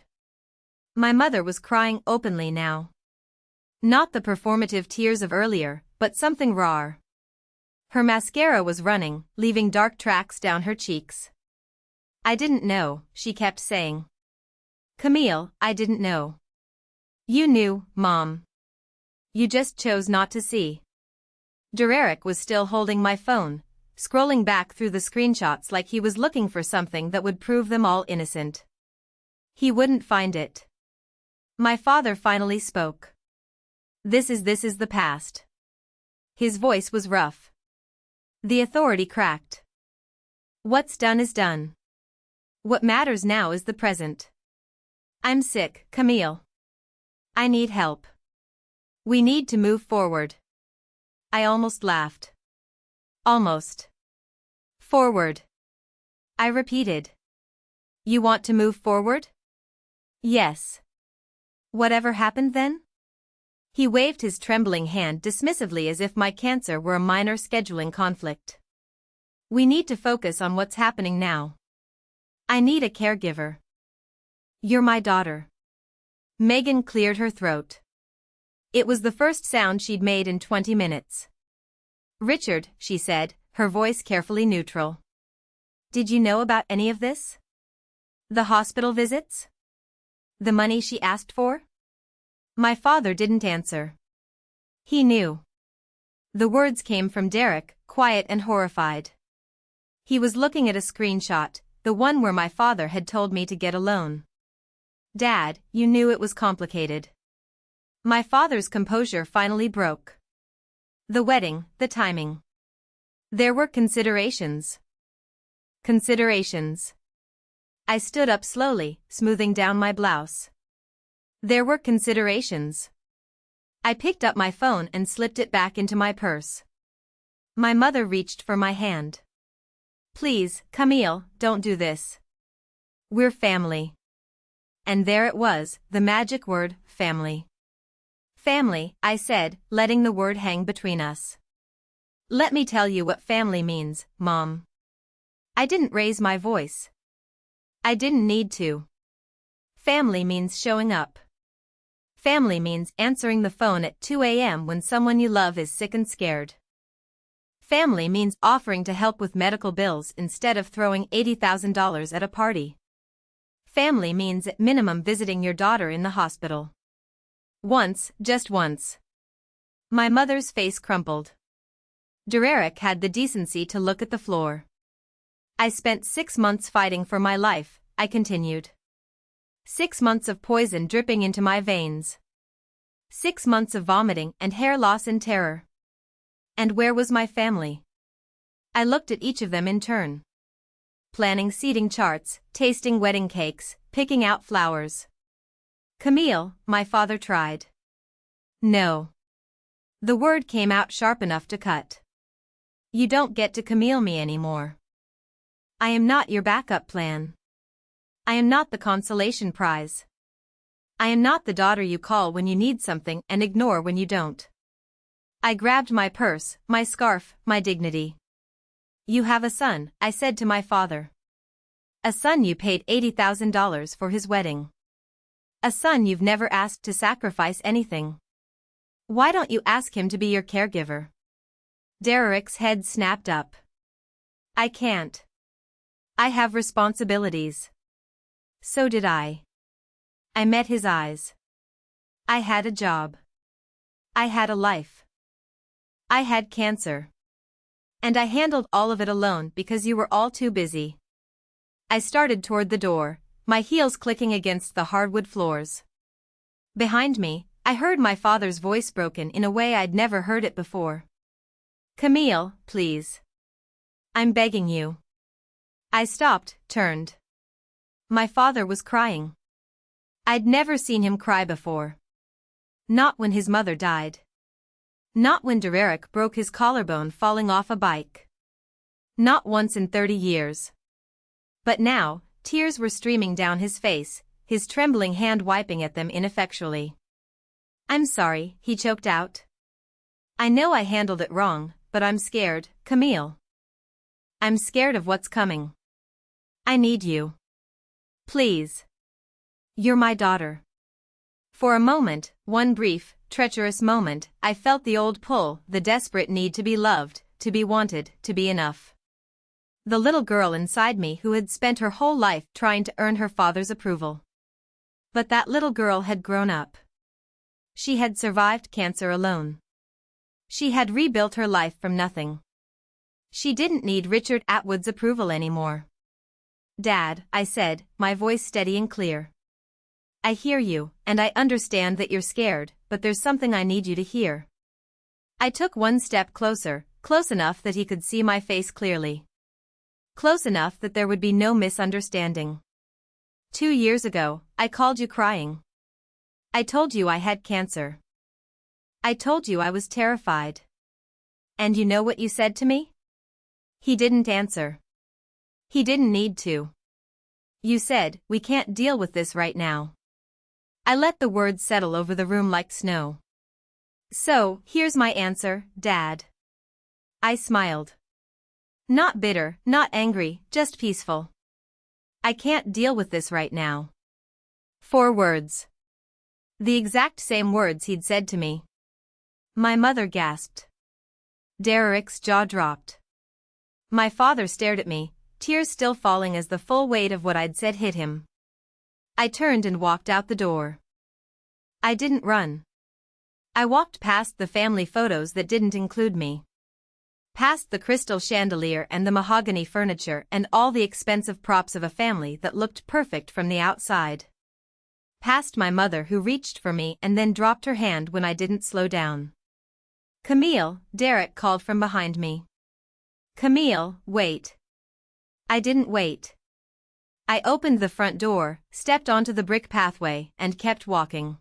My mother was crying openly now. Not the performative tears of earlier, but something rawer. Her mascara was running, leaving dark tracks down her cheeks. I didn't know, she kept saying. Camille, I didn't know. You knew, Mom. You just chose not to see. Derek was still holding my phone, scrolling back through the screenshots like he was looking for something that would prove them all innocent. He wouldn't find it. My father finally spoke. This is the past. His voice was rough. The authority cracked. What's done is done. What matters now is the present. I'm sick, Camille. I need help. We need to move forward. I almost laughed. Almost. Forward. I repeated. You want to move forward? Yes. Whatever happened then? He waved his trembling hand dismissively as if my cancer were a minor scheduling conflict. We need to focus on what's happening now. I need a caregiver. You're my daughter. Megan cleared her throat. It was the first sound she'd made in 20 minutes. Richard, she said, her voice carefully neutral. Did you know about any of this? The hospital visits? The money she asked for? My father didn't answer. He knew. The words came from Derek, quiet and horrified. He was looking at a screenshot, the one where my father had told me to get a loan. Dad, you knew it was complicated. My father's composure finally broke. The wedding, the timing. There were considerations. Considerations. I stood up slowly, smoothing down my blouse. There were considerations. I picked up my phone and slipped it back into my purse. My mother reached for my hand. Please, Camille, don't do this. We're family. And there it was, the magic word, family. Family, I said, letting the word hang between us. Let me tell you what family means, Mom. I didn't raise my voice. I didn't need to. Family means showing up. Family means answering the phone at 2 a.m. when someone you love is sick and scared. Family means offering to help with medical bills instead of throwing $80,000 at a party. Family means at minimum visiting your daughter in the hospital. Once, just once. My mother's face crumpled. Derek had the decency to look at the floor. I spent 6 months fighting for my life, I continued. 6 months of poison dripping into my veins. 6 months of vomiting and hair loss and terror. And where was my family? I looked at each of them in turn. Planning seating charts, tasting wedding cakes, picking out flowers. Camille, my father tried. No. The word came out sharp enough to cut. You don't get to Camille me anymore. I am not your backup plan. I am not the consolation prize. I am not the daughter you call when you need something and ignore when you don't. I grabbed my purse, my scarf, my dignity. You have a son, I said to my father. A son you paid $80,000 for his wedding. A son you've never asked to sacrifice anything. Why don't you ask him to be your caregiver? Derek's head snapped up. I can't. I have responsibilities. So did I. I met his eyes. I had a job. I had a life. I had cancer. And I handled all of it alone because you were all too busy. I started toward the door, my heels clicking against the hardwood floors. Behind me, I heard my father's voice broken in a way I'd never heard it before. Camille, please. I'm begging you. I stopped, turned. My father was crying. I'd never seen him cry before. Not when his mother died. Not when Derek broke his collarbone falling off a bike. Not once in 30 years. But now, tears were streaming down his face, his trembling hand wiping at them ineffectually. I'm sorry, he choked out. I know I handled it wrong, but I'm scared, Camille. I'm scared of what's coming. I need you. Please. You're my daughter. For a moment, one brief, treacherous moment, I felt the old pull, the desperate need to be loved, to be wanted, to be enough. The little girl inside me who had spent her whole life trying to earn her father's approval. But that little girl had grown up. She had survived cancer alone. She had rebuilt her life from nothing. She didn't need Richard Atwood's approval anymore. Dad, I said, my voice steady and clear. I hear you, and I understand that you're scared, but there's something I need you to hear. I took one step closer, close enough that he could see my face clearly. Close enough that there would be no misunderstanding. 2 years ago, I called you crying. I told you I had cancer. I told you I was terrified. And you know what you said to me? He didn't answer. He didn't need to. You said, we can't deal with this right now. I let the words settle over the room like snow. So, here's my answer, Dad. I smiled. Not bitter, not angry, just peaceful. I can't deal with this right now. 4 words. The exact same words he'd said to me. My mother gasped. Derek's jaw dropped. My father stared at me, tears still falling as the full weight of what I'd said hit him. I turned and walked out the door. I didn't run. I walked past the family photos that didn't include me. Past the crystal chandelier and the mahogany furniture and all the expensive props of a family that looked perfect from the outside. Past my mother who reached for me and then dropped her hand when I didn't slow down. Camille, Derek called from behind me. Camille, wait. I didn't wait. I opened the front door, stepped onto the brick pathway, and kept walking.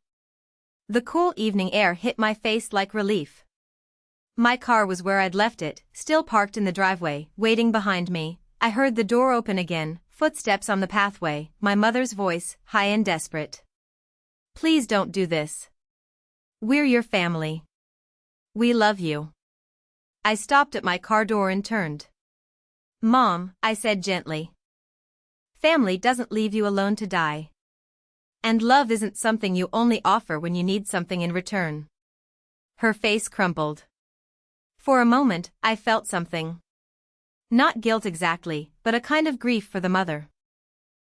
The cool evening air hit my face like relief. My car was where I'd left it, still parked in the driveway, waiting behind me. I heard the door open again, footsteps on the pathway, my mother's voice, high and desperate. Please don't do this. We're your family. We love you. I stopped at my car door and turned. Mom, I said gently. Family doesn't leave you alone to die. And love isn't something you only offer when you need something in return. Her face crumpled. For a moment, I felt something. Not guilt exactly, but a kind of grief for the mother.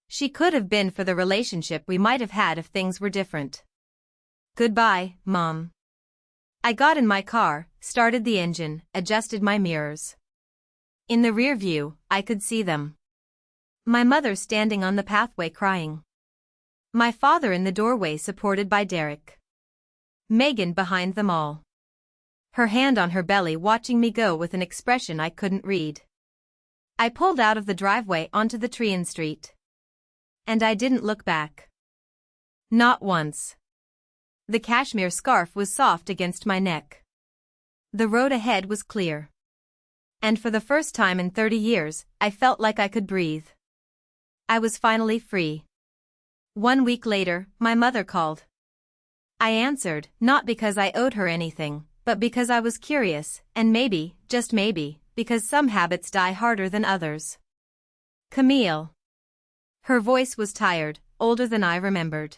She could have been for the relationship we might have had if things were different. Goodbye, Mom. I got in my car, started the engine, adjusted my mirrors. In the rear view, I could see them. My mother standing on the pathway crying. My father in the doorway supported by Derek. Megan behind them all. Her hand on her belly watching me go with an expression I couldn't read. I pulled out of the driveway onto the Tryon Street. And I didn't look back. Not once. The cashmere scarf was soft against my neck. The road ahead was clear. And for the first time in 30 years, I felt like I could breathe. I was finally free. 1 week later, my mother called. I answered, not because I owed her anything, but because I was curious, and maybe, just maybe, because some habits die harder than others. Camille. Her voice was tired, older than I remembered.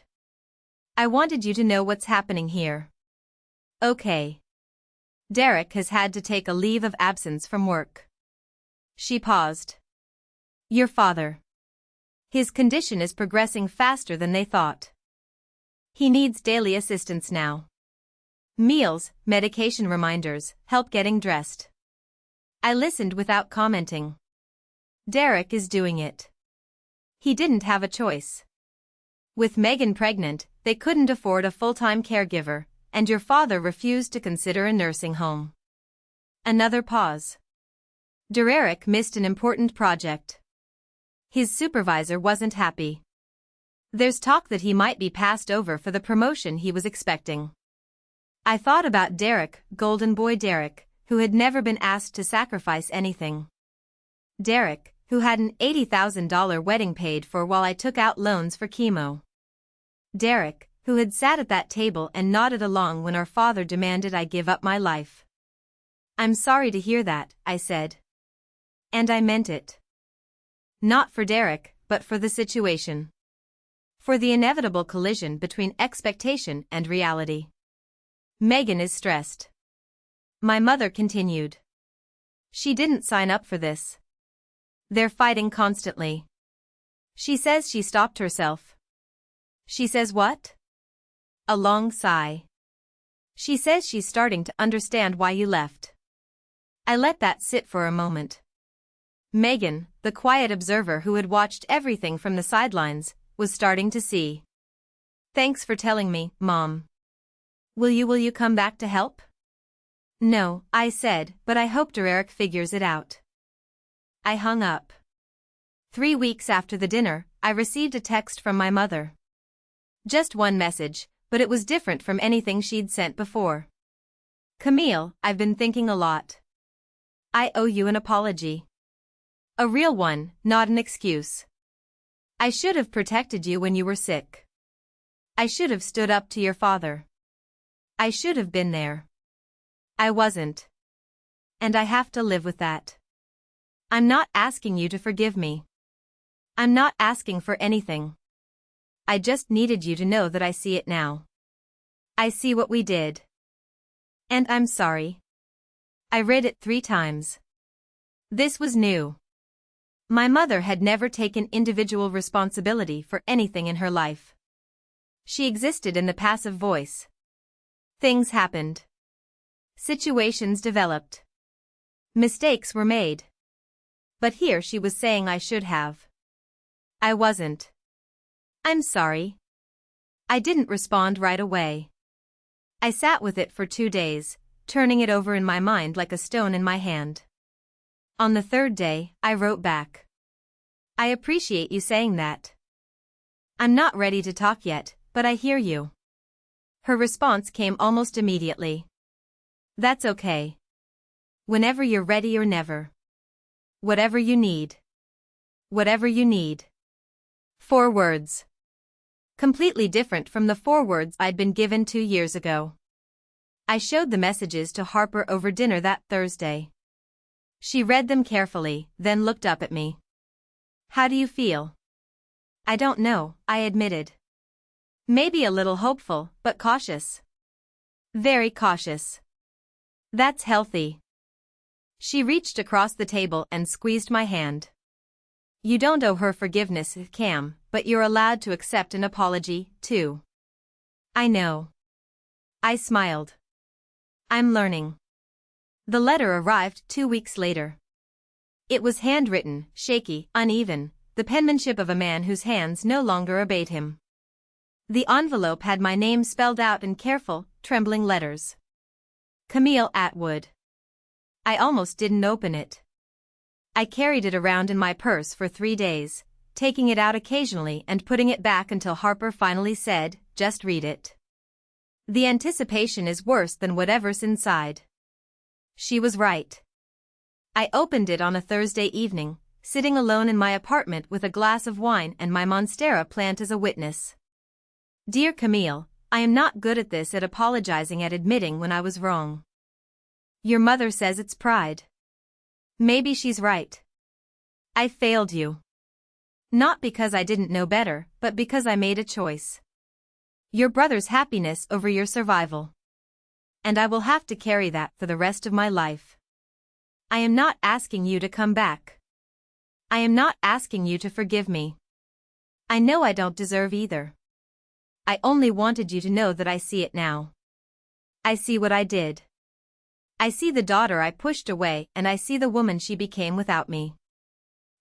I wanted you to know what's happening here. Okay. Derek has had to take a leave of absence from work. She paused. Your father. His condition is progressing faster than they thought. He needs daily assistance now. Meals, medication reminders, help getting dressed. I listened without commenting. Derek is doing it. He didn't have a choice. With Megan pregnant, they couldn't afford a full-time caregiver, and your father refused to consider a nursing home. Another pause. Derek missed an important project. His supervisor wasn't happy. There's talk that he might be passed over for the promotion he was expecting. I thought about Derek, golden boy Derek, who had never been asked to sacrifice anything. Derek, who had an $80,000 wedding paid for while I took out loans for Chemo. Derek, who had sat at that table and nodded along when our father demanded I give up my life. "I'm sorry to hear that," I said. And I meant it. Not for Derek, but for the situation. For the inevitable collision between expectation and reality. Megan is stressed. My mother continued. She didn't sign up for this. They're fighting constantly. She says she stopped herself. She says what? A long sigh. She says she's starting to understand why you left. I let that sit for a moment. Megan, the quiet observer who had watched everything from the sidelines, was starting to see. Thanks for telling me, Mom. Will you come back to help? No, I said, but I hope Derek figures it out. I hung up. 3 weeks after the dinner, I received a text from my mother. Just one message, but it was different from anything she'd sent before. Camille, I've been thinking a lot. I owe you an apology. A real one, not an excuse. I should have protected you when you were sick. I should have stood up to your father. I should have been there. I wasn't. And I have to live with that. I'm not asking you to forgive me. I'm not asking for anything. I just needed you to know that I see it now. I see what we did. And I'm sorry. I read it 3 times. This was new. My mother had never taken individual responsibility for anything in her life. She existed in the passive voice. Things happened. Situations developed. Mistakes were made. But here she was saying I should have. I wasn't. I'm sorry. I didn't respond right away. I sat with it for 2 days, turning it over in my mind like a stone in my hand. On the 3rd day, I wrote back. I appreciate you saying that. I'm not ready to talk yet, but I hear you. Her response came almost immediately. That's okay. Whenever you're ready or never. Whatever you need. Whatever you need. 4 words. Completely different from the 4 words I'd been given 2 years ago. I showed the messages to Harper over dinner that Thursday. She read them carefully, then looked up at me. How do you feel? I don't know, I admitted. Maybe a little hopeful, but cautious. Very cautious. That's healthy. She reached across the table and squeezed my hand. You don't owe her forgiveness, Cam, but you're allowed to accept an apology, too. I know. I smiled. I'm learning. The letter arrived 2 weeks later. It was handwritten, shaky, uneven, the penmanship of a man whose hands no longer obeyed him. The envelope had my name spelled out in careful, trembling letters. Camille Atwood. I almost didn't open it. I carried it around in my purse for 3 days, taking it out occasionally and putting it back until Harper finally said, just read it. The anticipation is worse than whatever's inside. She was right. I opened it on a Thursday evening, sitting alone in my apartment with a glass of wine and my Monstera plant as a witness. Dear Camille, I am not good at this, at apologizing, at admitting when I was wrong. Your mother says it's pride. Maybe she's right. I failed you. Not because I didn't know better, but because I made a choice. Your brother's happiness over your survival. And I will have to carry that for the rest of my life. I am not asking you to come back. I am not asking you to forgive me. I know I don't deserve either. I only wanted you to know that I see it now. I see what I did. I see the daughter I pushed away, and I see the woman she became without me.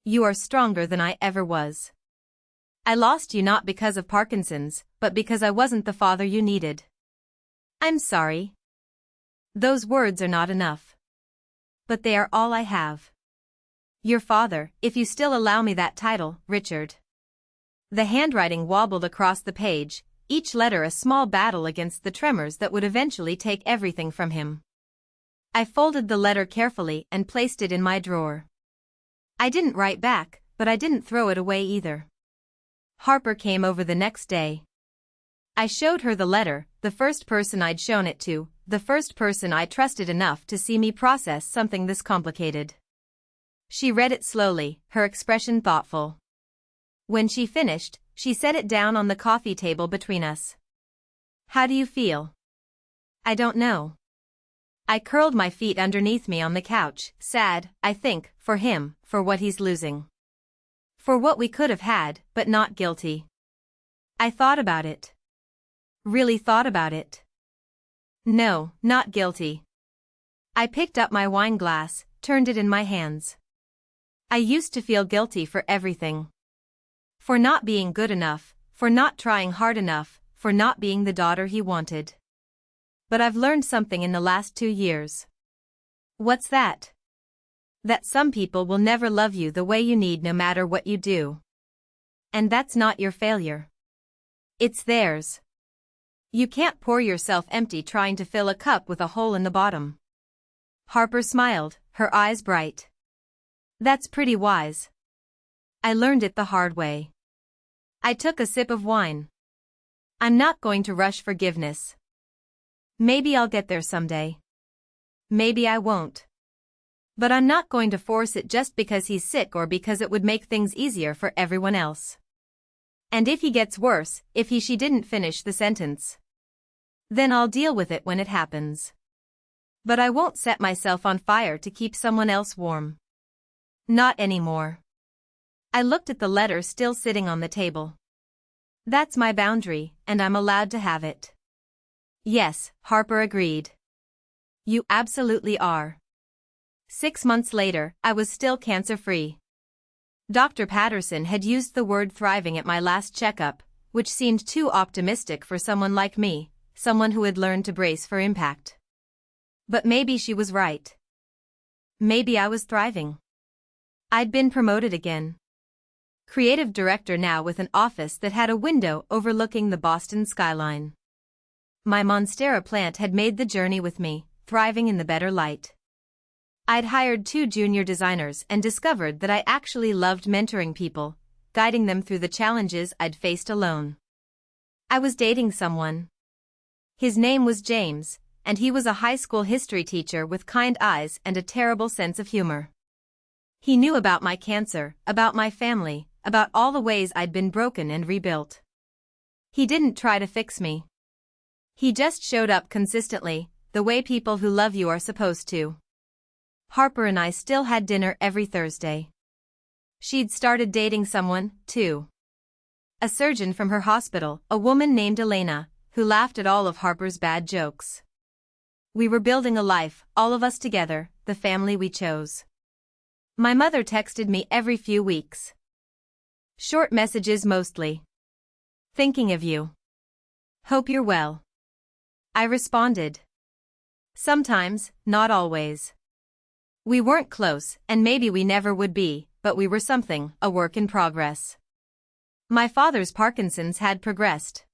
You are stronger than I ever was. I lost you not because of Parkinson's, but because I wasn't the father you needed. I'm sorry. Those words are not enough. But they are all I have. Your father, if you still allow me that title, Richard. The handwriting wobbled across the page, each letter a small battle against the tremors that would eventually take everything from him. I folded the letter carefully and placed it in my drawer. I didn't write back, but I didn't throw it away either. Harper came over the next day. I showed her the letter, the first person I'd shown it to, the first person I trusted enough to see me process something this complicated. She read it slowly, her expression thoughtful. When she finished, she set it down on the coffee table between us. How do you feel? I don't know. I curled my feet underneath me on the couch, sad, I think, for him, for what he's losing. For what we could have had, but not guilty. I thought about it. Really thought about it. No, not guilty. I picked up my wine glass, turned it in my hands. I used to feel guilty for everything. For not being good enough, for not trying hard enough, for not being the daughter he wanted. But I've learned something in the last 2 years. What's that? That some people will never love you the way you need no matter what you do. And that's not your failure. It's theirs. You can't pour yourself empty trying to fill a cup with a hole in the bottom. Harper smiled, her eyes bright. That's pretty wise. I learned it the hard way. I took a sip of wine. I'm not going to rush forgiveness. Maybe I'll get there someday. Maybe I won't. But I'm not going to force it just because he's sick or because it would make things easier for everyone else. And if he gets worse, if she didn't finish the sentence. Then I'll deal with it when it happens. But I won't set myself on fire to keep someone else warm. Not anymore. I looked at the letter still sitting on the table. That's my boundary, and I'm allowed to have it. Yes, Harper agreed. You absolutely are. 6 months later, I was still cancer-free. Dr. Patterson had used the word thriving at my last checkup, which seemed too optimistic for someone like me, someone who had learned to brace for impact. But maybe she was right. Maybe I was thriving. I'd been promoted again. Creative director now with an office that had a window overlooking the Boston skyline. My Monstera plant had made the journey with me, thriving in the better light. I'd hired 2 junior designers and discovered that I actually loved mentoring people, guiding them through the challenges I'd faced alone. I was dating someone. His name was James, and he was a high school history teacher with kind eyes and a terrible sense of humor. He knew about my cancer, about my family, about all the ways I'd been broken and rebuilt. He didn't try to fix me. He just showed up consistently, the way people who love you are supposed to. Harper and I still had dinner every Thursday. She'd started dating someone, too. A surgeon from her hospital, a woman named Elena, who laughed at all of Harper's bad jokes. We were building a life, all of us together, the family we chose. My mother texted me every few weeks. Short messages mostly. Thinking of you. Hope you're well. I responded. Sometimes, not always. We weren't close, and maybe we never would be, but we were something, a work in progress. My father's Parkinson's had progressed.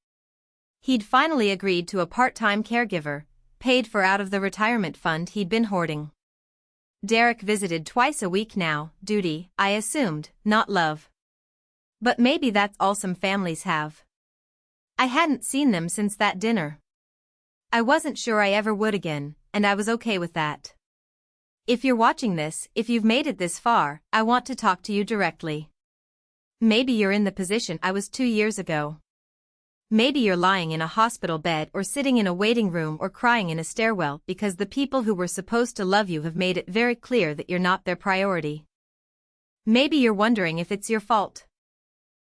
He'd finally agreed to a part-time caregiver, paid for out of the retirement fund he'd been hoarding. Derek visited twice a week now, duty, I assumed, not love. But maybe that's all some families have. I hadn't seen them since that dinner. I wasn't sure I ever would again, and I was okay with that. If you're watching this, if you've made it this far, I want to talk to you directly. Maybe you're in the position I was 2 years ago. Maybe you're lying in a hospital bed or sitting in a waiting room or crying in a stairwell because the people who were supposed to love you have made it very clear that you're not their priority. Maybe you're wondering if it's your fault.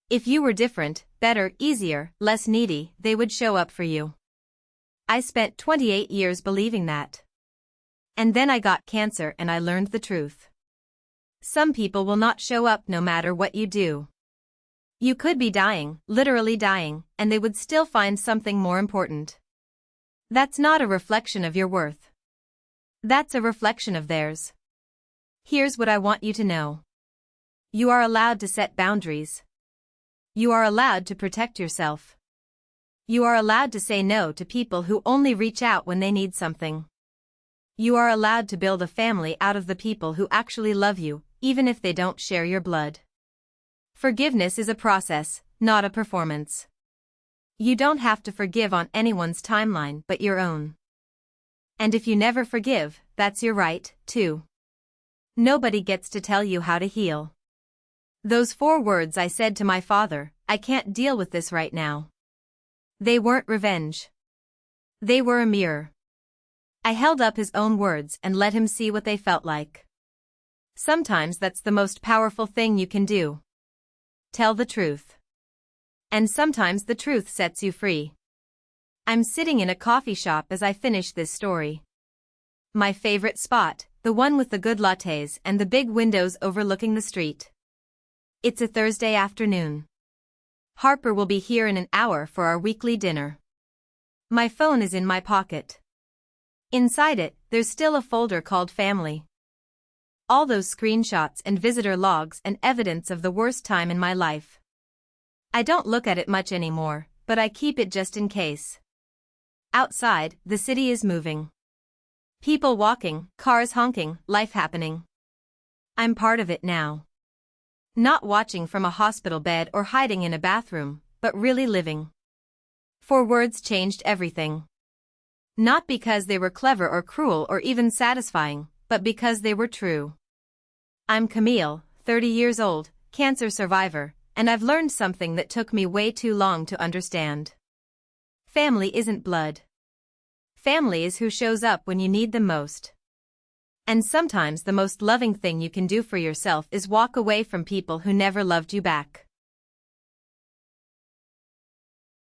If you were different, better, easier, less needy, they would show up for you. I spent 28 years believing that. And then I got cancer and I learned the truth. Some people will not show up no matter what you do. You could be dying, literally dying, and they would still find something more important. That's not a reflection of your worth. That's a reflection of theirs. Here's what I want you to know. You are allowed to set boundaries. You are allowed to protect yourself. You are allowed to say no to people who only reach out when they need something. You are allowed to build a family out of the people who actually love you, even if they don't share your blood. Forgiveness is a process, not a performance. You don't have to forgive on anyone's timeline but your own. And if you never forgive, that's your right, too. Nobody gets to tell you how to heal. Those 4 words I said to my father, "I can't deal with this right now." They weren't revenge. They were a mirror. I held up his own words and let him see what they felt like. Sometimes that's the most powerful thing you can do. Tell the truth. And sometimes the truth sets you free. I'm sitting in a coffee shop as I finish this story. My favorite spot, the one with the good lattes and the big windows overlooking the street. It's a Thursday afternoon. Harper will be here in an hour for our weekly dinner. My phone is in my pocket. Inside it, there's still a folder called Family. All those screenshots and visitor logs and evidence of the worst time in my life. I don't look at it much anymore, but I keep it just in case. Outside, the city is moving. People walking, cars honking, life happening. I'm part of it now. Not watching from a hospital bed or hiding in a bathroom, but really living. 4 words changed everything. Not because they were clever or cruel or even satisfying, but because they were true. I'm Camille, 30 years old, cancer survivor, and I've learned something that took me way too long to understand. Family isn't blood. Family is who shows up when you need them most. And sometimes the most loving thing you can do for yourself is walk away from people who never loved you back.